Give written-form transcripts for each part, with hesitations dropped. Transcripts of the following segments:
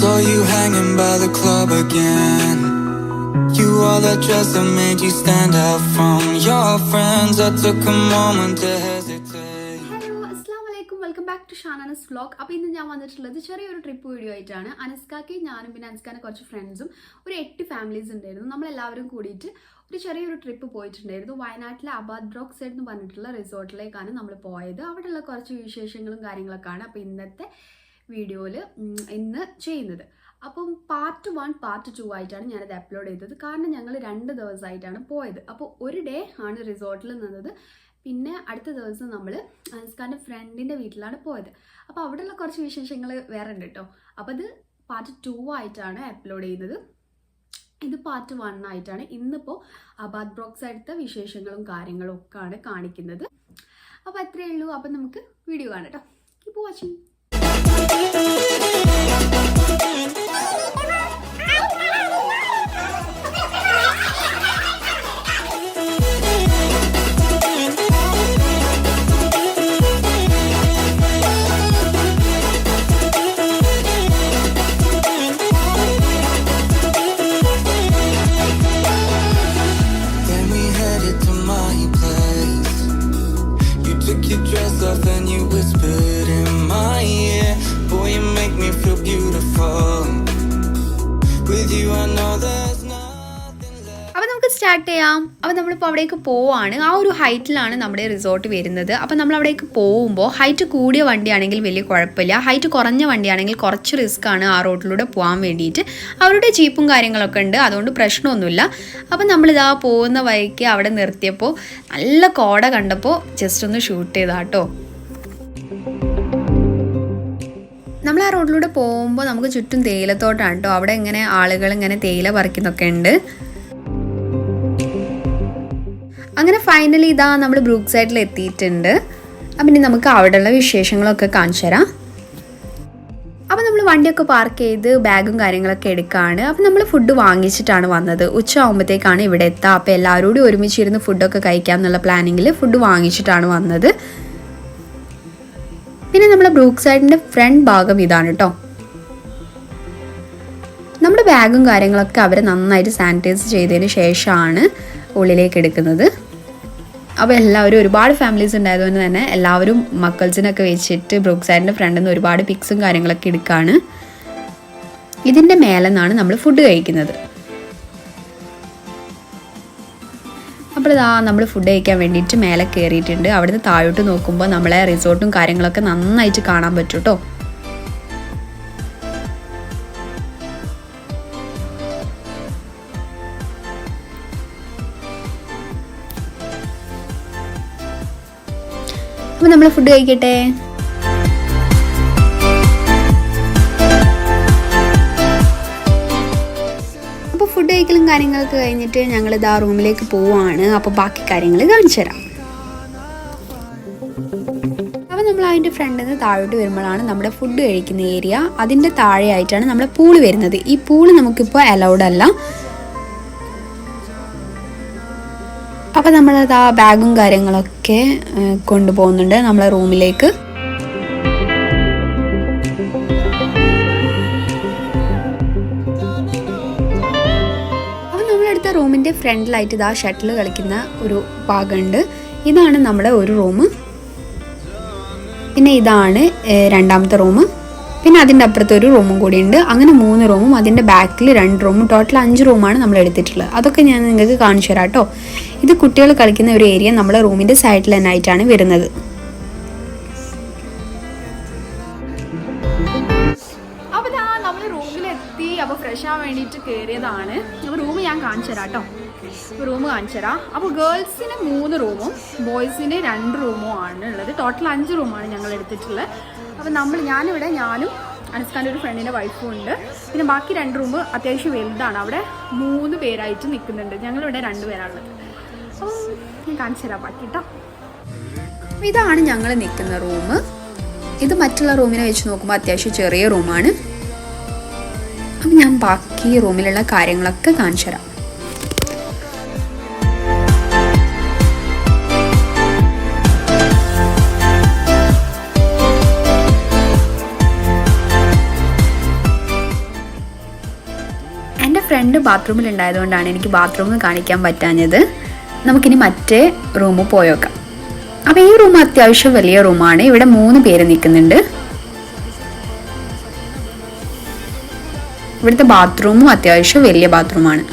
Saw you hanging by the club again. You wore that dress that made you stand out from your friends. I took a moment to hesitate. Hello, assalamualaikum. Welcome back to Shana's vlog. അപ്പോൾ ഇന്ന് ഞാൻ വന്നിട്ടുള്ളത് ചെറിയൊരു trip video ആയിട്ടാണ്. അനസ്കാക്ക് ഞാനും പിന്നെ അനസ്കാന്റെ കുറച്ച് ഫ്രണ്ട്സും ഒരു 8 ഫാമിലീസ് ഉണ്ടായിരുന്നു. നമ്മളെല്ലാവരും കൂടിയിട്ട് ഒരു ചെറിയൊരു ട്രിപ്പ് പോയിട്ടുണ്ടായിരുന്നു. വയനാട്ടിലെ അബാദ് ബ്രോക്ക് സൈഡ് എന്ന് പറഞ്ഞിട്ടുള്ള റിസോർട്ടിലേക്കാണ് നമ്മൾ പോയത്. അവിടെയുള്ള കുറച്ച് വിശേഷങ്ങളും കാര്യങ്ങളൊക്കെയാണ് അപ്പോൾ ഇന്നത്തെ വീഡിയോയിൽ ഇന്ന് ചെയ്യുന്നത്. അപ്പം പാർട്ട് 1 പാർട്ട് 2 ആയിട്ടാണ് ഞാനത് അപ്ലോഡ് ചെയ്തത്. കാരണം ഞങ്ങൾ 2 ദിവസമായിട്ടാണ് പോയത്. അപ്പോൾ ഒരു ഡേ ആണ് റിസോർട്ടിൽ നിന്നത്. പിന്നെ അടുത്ത ദിവസം നമ്മൾ അനസ്കാൻ്റെ ഫ്രണ്ടിൻ്റെ വീട്ടിലാണ് പോയത്. അപ്പോൾ അവിടെയുള്ള കുറച്ച് വിശേഷങ്ങൾ വേറെ ഉണ്ട് കേട്ടോ. അപ്പോൾ അത് പാർട്ട് 2 ആയിട്ടാണ് അപ്ലോഡ് ചെയ്യുന്നത്. ഇത് പാർട്ട് 1 ആയിട്ടാണ്. ഇന്നിപ്പോൾ അബാദ് ബ്രോക്ക് സൈഡത്തെ വിശേഷങ്ങളും കാര്യങ്ങളും ഒക്കെയാണ് കാണിക്കുന്നത്. അപ്പോൾ അത്രയേ ഉള്ളൂ. അപ്പം നമുക്ക് വീഡിയോ കാണാം കേട്ടോ. Keep watching. Your dress off and you whispered in my ear, boy, you make me feel beautiful. With you I know there's nothing left. അപ്പോൾ നമുക്ക് സ്റ്റാർട്ട് ചെയ്യാം. അപ്പോൾ നമ്മളിപ്പോൾ അവിടേക്ക് പോവാണ്. ആ ഒരു ഹൈറ്റിലാണ് നമ്മുടെ റിസോർട്ട് വരുന്നത്. അപ്പോൾ നമ്മൾ അവിടേക്ക് പോകുമ്പോൾ ഹൈറ്റ് കൂടിയ വണ്ടിയാണെങ്കിൽ വലിയ കുഴപ്പമില്ല, ഹൈറ്റ് കുറഞ്ഞ വണ്ടിയാണെങ്കിൽ കുറച്ച് റിസ്ക് ആണ് ആ റോഡിലൂടെ പോകാൻ വേണ്ടിയിട്ട്. അവരുടെ ജീപ്പും കാര്യങ്ങളൊക്കെ ഉണ്ട്, അതുകൊണ്ട് പ്രശ്നമൊന്നുമില്ല. അപ്പോൾ നമ്മളിതാ പോകുന്ന വഴിക്ക് അവിടെ നിർത്തിയപ്പോൾ നല്ല കോട കണ്ടപ്പോൾ ജസ്റ്റ് ഒന്ന് ഷൂട്ട് ചെയ്താട്ടോ. നമ്മൾ ആ റോഡിലൂടെ പോകുമ്പോൾ നമുക്ക് ചുറ്റും തേയിലത്തോട്ടാണ് കേട്ടോ. അവിടെ ഇങ്ങനെ ആളുകൾ ഇങ്ങനെ തേയില പറിക്കുന്നൊക്കെ ഉണ്ട്. അങ്ങനെ ഫൈനലി ഇതാ നമ്മൾ ബ്രൂക്ക് സൈഡിൽ എത്തിയിട്ടുണ്ട്. അപ്പം ഇനി നമുക്ക് അവിടെയുള്ള വിശേഷങ്ങളൊക്കെ കാണിച്ചു തരാം. അപ്പോൾ നമ്മൾ വണ്ടിയൊക്കെ പാർക്ക് ചെയ്ത് ബാഗും കാര്യങ്ങളൊക്കെ എടുക്കുകയാണ്. അപ്പോൾ നമ്മൾ ഫുഡ് വാങ്ങിച്ചിട്ടാണ് വന്നത്. ഉച്ച ആകുമ്പോഴത്തേക്കാണ് ഇവിടെ എത്തുക. അപ്പോൾ എല്ലാവരും കൂടി ഒരുമിച്ചിരുന്ന് ഫുഡൊക്കെ കഴിക്കാം എന്നുള്ള പ്ലാനിങ്ങിൽ ഫുഡ് വാങ്ങിച്ചിട്ടാണ് വന്നത്. പിന്നെ നമ്മുടെ ബ്രൂക്ക് സൈഡിൻ്റെ ഫ്രണ്ട് ഭാഗം ഇതാണ് കേട്ടോ. നമ്മുടെ ബാഗും കാര്യങ്ങളൊക്കെ അവർ നന്നായിട്ട് സാനിറ്റൈസ് ചെയ്തതിന് ശേഷമാണ് ഉള്ളിലേക്ക് എടുക്കുന്നത്. അപ്പോൾ എല്ലാവരും ഒരുപാട് ഫാമിലീസ് ഉണ്ടായതുകൊണ്ട് തന്നെ എല്ലാവരും മക്കൾസിനൊക്കെ വെച്ചിട്ട് ബ്രൂക്ക് സൈഡിൻ്റെ ഫ്രണ്ടിൽ നിന്ന് ഒരുപാട് പിക്സും കാര്യങ്ങളൊക്കെ എടുക്കുകയാണ്. ഇതിൻ്റെ മേലെ നിന്നാണ് നമ്മൾ ഫുഡ് കഴിക്കുന്നത്. അപ്പോൾ ഇതാ നമ്മൾ ഫുഡ് കഴിക്കാൻ വേണ്ടിയിട്ട് മേലെ കയറിയിട്ടുണ്ട്. അവിടുന്ന് താഴോട്ട് നോക്കുമ്പോൾ നമ്മളെ റിസോർട്ടും കാര്യങ്ങളൊക്കെ നന്നായിട്ട് കാണാൻ പറ്റും കേട്ടോ. അപ്പോൾ നമ്മൾ ഫുഡ് കഴിക്കട്ടെ. അപ്പോൾ ഫുഡ് കഴിക്കലും കാര്യങ്ങളൊക്കെ കഴിഞ്ഞിട്ട് ഞങ്ങൾ ഇതാ റൂമിലേക്ക് പോവുകയാണ്. അപ്പോൾ ബാക്കി കാര്യങ്ങൾ കാണിച്ചു തരാം. അപ്പോൾ നമ്മൾ അതിൻ്റെ ഫ്രണ്ടിൽ നിന്ന് താഴോട്ട് വരുമ്പോഴാണ് നമ്മുടെ ഫുഡ് കഴിക്കുന്ന ഏരിയ. അതിൻ്റെ താഴെയായിട്ടാണ് നമ്മുടെ പൂള് വരുന്നത്. ഈ പൂള് നമുക്കിപ്പോൾ അലൗഡ് അല്ല. അപ്പോൾ നമ്മളത് ആ ബാഗും കാര്യങ്ങളൊക്കെ കൊണ്ടുപോകുന്നുണ്ട് നമ്മളെ റൂമിലേക്ക്. അപ്പോൾ നമ്മളെടുത്ത റൂമിൻ്റെ ഫ്രണ്ടിലായിട്ട് ഇതാ ഷട്ടിൽ കളിക്കുന്ന ഒരു ഭാഗമുണ്ട്. ഇതാണ് നമ്മുടെ ഒരു റൂം. പിന്നെ ഇതാണ് രണ്ടാമത്തെ റൂം. പിന്നെ അതിൻ്റെ അപ്പുറത്ത് ഒരു റൂമും കൂടിയുണ്ട്. അങ്ങനെ 3 റൂമും അതിൻ്റെ ബാക്കിൽ 2 റൂമും ടോട്ടൽ 5 റൂമാണ് നമ്മൾ എടുത്തിട്ടുള്ളത്. അതൊക്കെ ഞാൻ നിങ്ങൾക്ക് കാണിച്ചു തരാം കേട്ടോ. ഇത് കുട്ടികൾ കളിക്കുന്ന ഒരു ഏരിയ നമ്മുടെ റൂമിൻ്റെ സൈഡിൽ തന്നെ ആയിട്ടാണ് വരുന്നത്. അപ്പോൾ നമ്മൾ റൂമിലെത്തി. അപ്പോൾ ഫ്രഷ് ആവാൻ വേണ്ടിയിട്ട് കയറിയതാണ്. അപ്പോൾ റൂം ഞാൻ കാണിച്ചു തരാം കേട്ടോ. റൂം കാണിച്ചു തരാം. അപ്പോൾ ഗേൾസിന് 3 റൂമും ബോയ്സിന് 2 റൂമും ആണ് ഉള്ളത്. ടോട്ടൽ 5 റൂമാണ് ഞങ്ങൾ എടുത്തിട്ടുള്ളത്. അപ്പോൾ ഞാനും അനസ്കാൻ്റെ ഒരു ഫ്രണ്ടിൻ്റെ വൈഫും ഉണ്ട്. പിന്നെ ബാക്കി 2 റൂം അത്യാവശ്യം വലുതാണ്. അവിടെ 3 പേരായിട്ട് നിൽക്കുന്നുണ്ട്. ഞങ്ങളിവിടെ 2 പേരാണുള്ളത്. അപ്പോൾ ഞാൻ കാണിച്ചു തരാം ബാക്കി കേട്ടോ. ഇതാണ് ഞങ്ങൾ നിൽക്കുന്ന റൂം. ഇത് മറ്റുള്ള റൂമിനെ വെച്ച് നോക്കുമ്പോൾ അത്യാവശ്യം ചെറിയ റൂമാണ്. അപ്പം ഞാൻ ബാക്കി റൂമിലുള്ള കാര്യങ്ങളൊക്കെ കാണിച്ചു തരാം. ഫ്രണ്ട് ബാത്റൂമിൽ ഉണ്ടായതുകൊണ്ടാണ് എനിക്ക് ബാത്റൂം കാണിക്കാൻ പറ്റാഞ്ഞത്. നമുക്കിനി മറ്റേ റൂമിൽ പോയേക്കാം. അപ്പോൾ ഈ റൂം അത്യാവശ്യം വലിയ റൂമാണ്. ഇവിടെ 3 പേര് നിൽക്കുന്നുണ്ട്. ഇവിടുത്തെ ബാത്റൂമും അത്യാവശ്യം വലിയ ബാത്റൂമാണ്.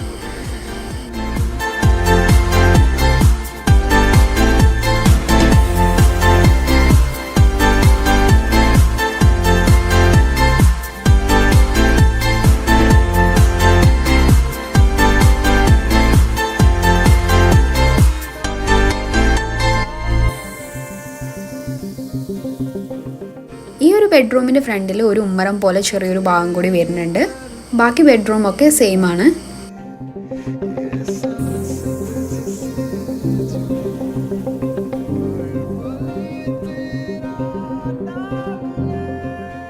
ഈ ഒരു ബെഡ്റൂമിൻ്റെ ഫ്രണ്ടിൽ ഒരു ഉമ്മറം പോലെ ചെറിയൊരു ഭാഗം കൂടി വരുന്നുണ്ട്. ബാക്കി ബെഡ്റൂമൊക്കെ സെയിം ആണ്.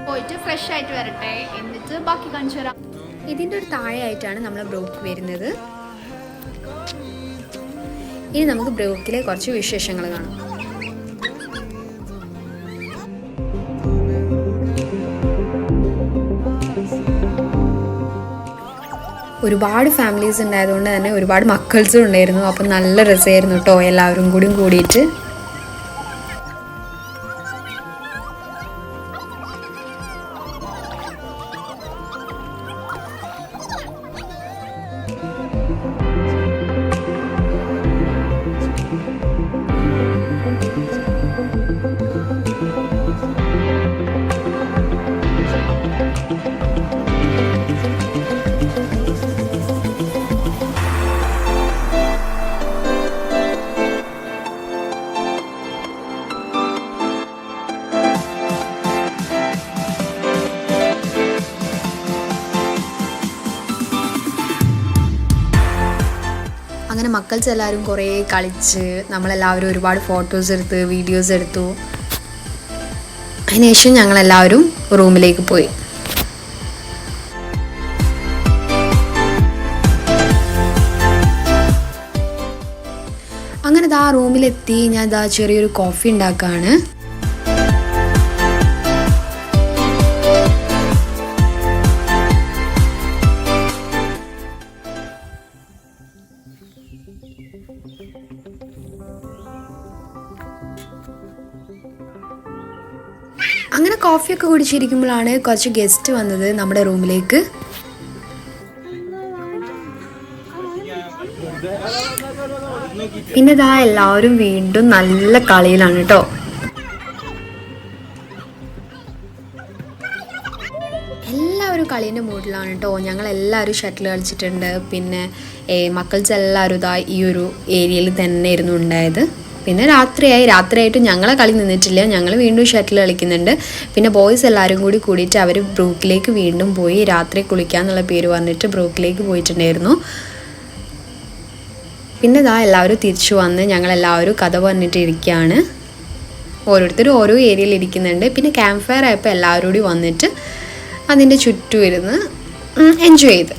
പോയിട്ട് ഫ്രഷ് ആയിട്ട് വരട്ടെ, എന്നിട്ട് ബാക്കി കാണിച്ചു തരാം. ഇതിൻ്റെ ഒരു താഴെയായിട്ടാണ് നമ്മൾ ബ്രോക്ക് വരുന്നത്. ഇനി നമുക്ക് ബ്രോക്കിലെ കുറച്ച് വിശേഷങ്ങൾ കാണാം. ഒരുപാട് ഫാമിലീസ് ഉണ്ടായതുകൊണ്ട് തന്നെ ഒരുപാട് മക്കൾസും ഉണ്ടായിരുന്നു. അപ്പം നല്ല രസമായിരുന്നു കേട്ടോ എല്ലാവരും കൂടിയിട്ട്. അങ്ങനെ മക്കൾസ് എല്ലാവരും കുറേ കളിച്ച് നമ്മളെല്ലാവരും ഒരുപാട് ഫോട്ടോസ് എടുത്ത് വീഡിയോസ് എടുത്തു. അതിനുശേഷം ഞങ്ങളെല്ലാവരും റൂമിലേക്ക് പോയി. അങ്ങനെ ആ റൂമിലെത്തി ഞാൻ ചെറിയൊരു കോഫി ഉണ്ടാക്കുകയാണ്. അങ്ങനെ കോഫിയൊക്കെ കുടിച്ചിരിക്കുമ്പോഴാണ് കുറച്ച് ഗസ്റ്റ് വന്നത് നമ്മുടെ റൂമിലേക്ക്. പിന്നെ എല്ലാവരും വീണ്ടും നല്ല കളിയിലാണ് കേട്ടോ. എല്ലാവരും കളീൻ്റെ മൂഡിലാണ് കേട്ടോ. ഞങ്ങളെല്ലാവരും ഷട്ടിൽ കളിച്ചിട്ടുണ്ട്. പിന്നെ മക്കൾസ് എല്ലാവരും ഈ ഒരു ഏരിയയിൽ തന്നെ ആയിരുന്നു ഉണ്ടായത്. പിന്നെ രാത്രിയായിട്ട് ഞങ്ങളെ കളി നിന്നിട്ടില്ല. ഞങ്ങൾ വീണ്ടും ഷട്ടിൽ കളിക്കുന്നുണ്ട്. പിന്നെ ബോയ്സ് എല്ലാവരും കൂടിയിട്ട് അവർ ബ്രൂക്കിലേക്ക് വീണ്ടും പോയി. രാത്രി കുളിക്കാന്നുള്ള പേര് പറഞ്ഞിട്ട് ബ്രൂക്കിലേക്ക് പോയിട്ടുണ്ടായിരുന്നു. പിന്നെ എല്ലാവരും തിരിച്ചു വന്ന് ഞങ്ങളെല്ലാവരും കഥ പറഞ്ഞിട്ട് ഇരിക്കുകയാണ്. ഓരോരുത്തരും ഓരോ ഏരിയയിൽ ഇരിക്കുന്നുണ്ട്. പിന്നെ ക്യാമ്പ് ഫയർ ആയപ്പോൾ എല്ലാവരും കൂടി വന്നിട്ട് അതിൻ്റെ ചുറ്റും ഇരുന്ന് എൻജോയ് ചെയ്ത്.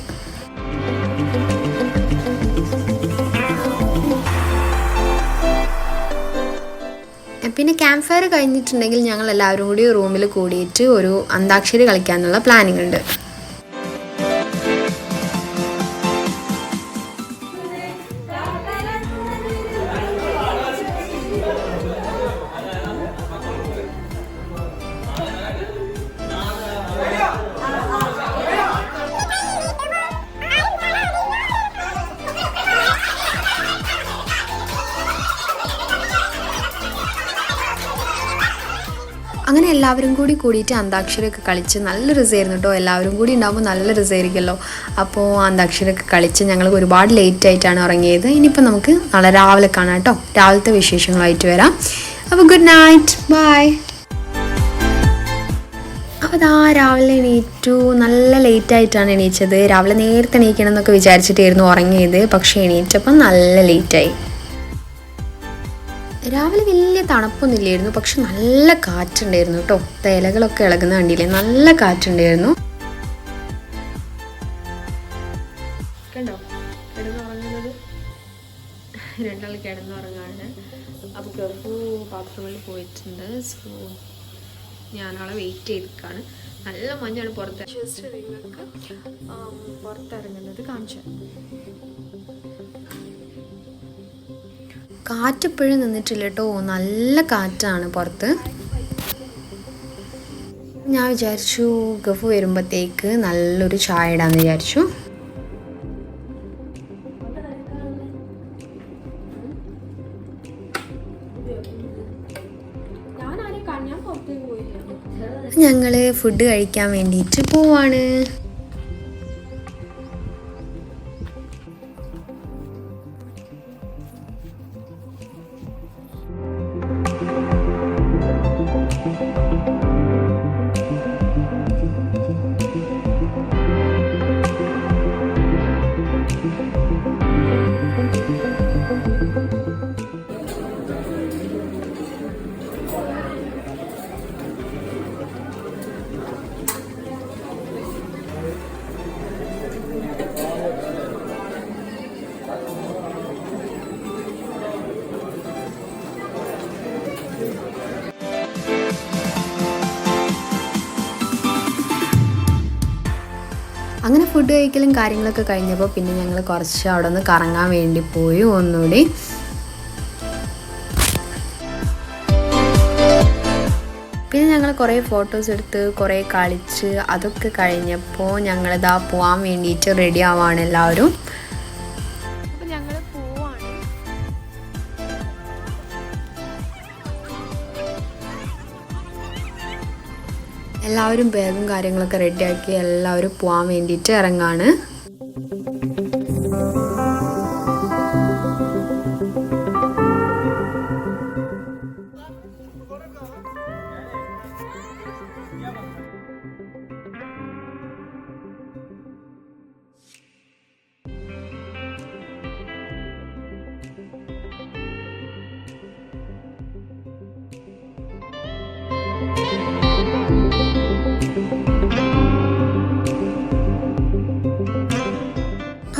പിന്നെ ക്യാമ്പ് ഫയർ കഴിഞ്ഞിട്ടുണ്ടെങ്കിൽ ഞങ്ങൾ എല്ലാവരും കൂടി റൂമിൽ കൂടിയിട്ട് ഒരു അന്താക്ഷരി കളിക്കാനുള്ള പ്ലാനിങ് ഉണ്ട്. അങ്ങനെ എല്ലാവരും കൂടിയിട്ട് അന്താക്ഷരിയൊക്കെ കളിച്ച് നല്ല രസമായിരുന്നു കേട്ടോ. എല്ലാവരും കൂടി ഉണ്ടാകുമ്പോൾ നല്ല രസമായിരിക്കുമല്ലോ. അപ്പോൾ അന്താക്ഷരിയൊക്കെ കളിച്ച് ഞങ്ങൾ ഒരുപാട് ലേറ്റായിട്ടാണ് ഉറങ്ങിയത്. ഇനിയിപ്പോൾ നമുക്ക് നാളെ രാവിലെ കാണാം കേട്ടോ. രാവിലത്തെ വിശേഷങ്ങളായിട്ട് വരാം. അപ്പോൾ ഗുഡ് നൈറ്റ്, ബൈ. അപ്പോൾ രാവിലെ എണീറ്റു. നല്ല ലേറ്റായിട്ടാണ് എണീച്ചത്. രാവിലെ നേരത്തെ എണീക്കണം എന്നൊക്കെ വിചാരിച്ചിട്ടായിരുന്നു ഉറങ്ങിയത്. പക്ഷേ എണീറ്റപ്പം നല്ല ലേറ്റായി. രാവിലെ വലിയ തണുപ്പൊന്നുമില്ലായിരുന്നു. പക്ഷെ നല്ല കാറ്റുണ്ടായിരുന്നു കേട്ടോ. ഇലകളൊക്കെ ഇളകുന്ന കണ്ടില്ലേ, നല്ല കാറ്റുണ്ടായിരുന്നു. കണ്ടോ കിടന്നുറങ്ങുന്നത്? രണ്ടാൾ കിടന്നുറങ്ങാണ്. അപ്പോൾ ഗർഭു ബാത്റൂമിൽ പോയിട്ടുണ്ട്. സോ ഞാനാളെ വെയിറ്റ് ചെയ്തിരിക്കുകയാണ്. നല്ല മഞ്ഞാണ് പുറത്ത്. ജസ്റ്റ് നിങ്ങൾക്ക് പുറത്തിറങ്ങുന്നത് കാണിച്ചു. കാറ്റെപ്പോഴും നിന്നിട്ടില്ല കേട്ടോ, നല്ല കാറ്റാണ് പുറത്ത്. ഞാൻ വിചാരിച്ചു ഗഫ് വരുമ്പോഴത്തേക്ക് നല്ലൊരു ചായ ഇടാന്ന് വിചാരിച്ചു. ഞങ്ങൾ ഫുഡ് കഴിക്കാൻ വേണ്ടിയിട്ട് പോവാണ്. അങ്ങനെ ഫുഡ് കഴിക്കലും കാര്യങ്ങളൊക്കെ കഴിഞ്ഞപ്പോൾ പിന്നെ ഞങ്ങൾ കുറച്ച് അവിടെ നിന്ന് കറങ്ങാൻ വേണ്ടി പോയി ഒന്നുകൂടി. പിന്നെ ഞങ്ങൾ കുറേ ഫോട്ടോസ് എടുത്ത് കുറേ കളിച്ച് അതൊക്കെ കഴിഞ്ഞപ്പോൾ ഞങ്ങളിതാ പോകാൻ വേണ്ടിയിട്ട് റെഡി ആവാണ് എല്ലാവരും. എല്ലാവരും ബാഗും കാര്യങ്ങളൊക്കെ റെഡിയാക്കി എല്ലാവരും പോകാൻ വേണ്ടിയിട്ട് ഇറങ്ങാണ്.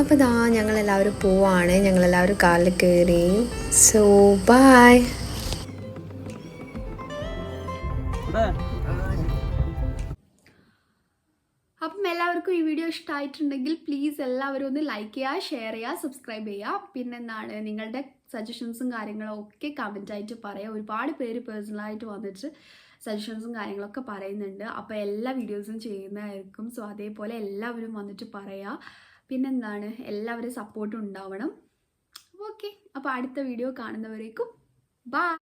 അപ്പോൾ ഇതാ ഞങ്ങളെല്ലാവരും പോവാണ്. ഞങ്ങളെല്ലാവരും കാറിൽ കയറി. So bye. അപ്പം എല്ലാവർക്കും ഈ വീഡിയോ ഇഷ്ടമായിട്ടുണ്ടെങ്കിൽ പ്ലീസ് എല്ലാവരും ഒന്ന് ലൈക്ക് ചെയ്യുക, ഷെയർ ചെയ്യുക, സബ്സ്ക്രൈബ് ചെയ്യുക. പിന്നെന്താണ് നിങ്ങളുടെ സജഷൻസും കാര്യങ്ങളും ഒക്കെ കമൻറ്റായിട്ട് പറയുക. ഒരുപാട് പേര് പേഴ്സണലായിട്ട് വന്നിട്ട് സജഷൻസും കാര്യങ്ങളൊക്കെ പറയുന്നുണ്ട്. അപ്പോൾ എല്ലാ വീഡിയോസും ചെയ്യുന്നതായിരിക്കും. സോ അതേപോലെ എല്ലാവരും വന്നിട്ട് പറയുക. പിന്നെന്താണ് എല്ലാവരും സപ്പോർട്ടും ഉണ്ടാവണം. ഓക്കെ, അപ്പോൾ അടുത്ത വീഡിയോ കാണുന്നവരേക്കും ബൈ.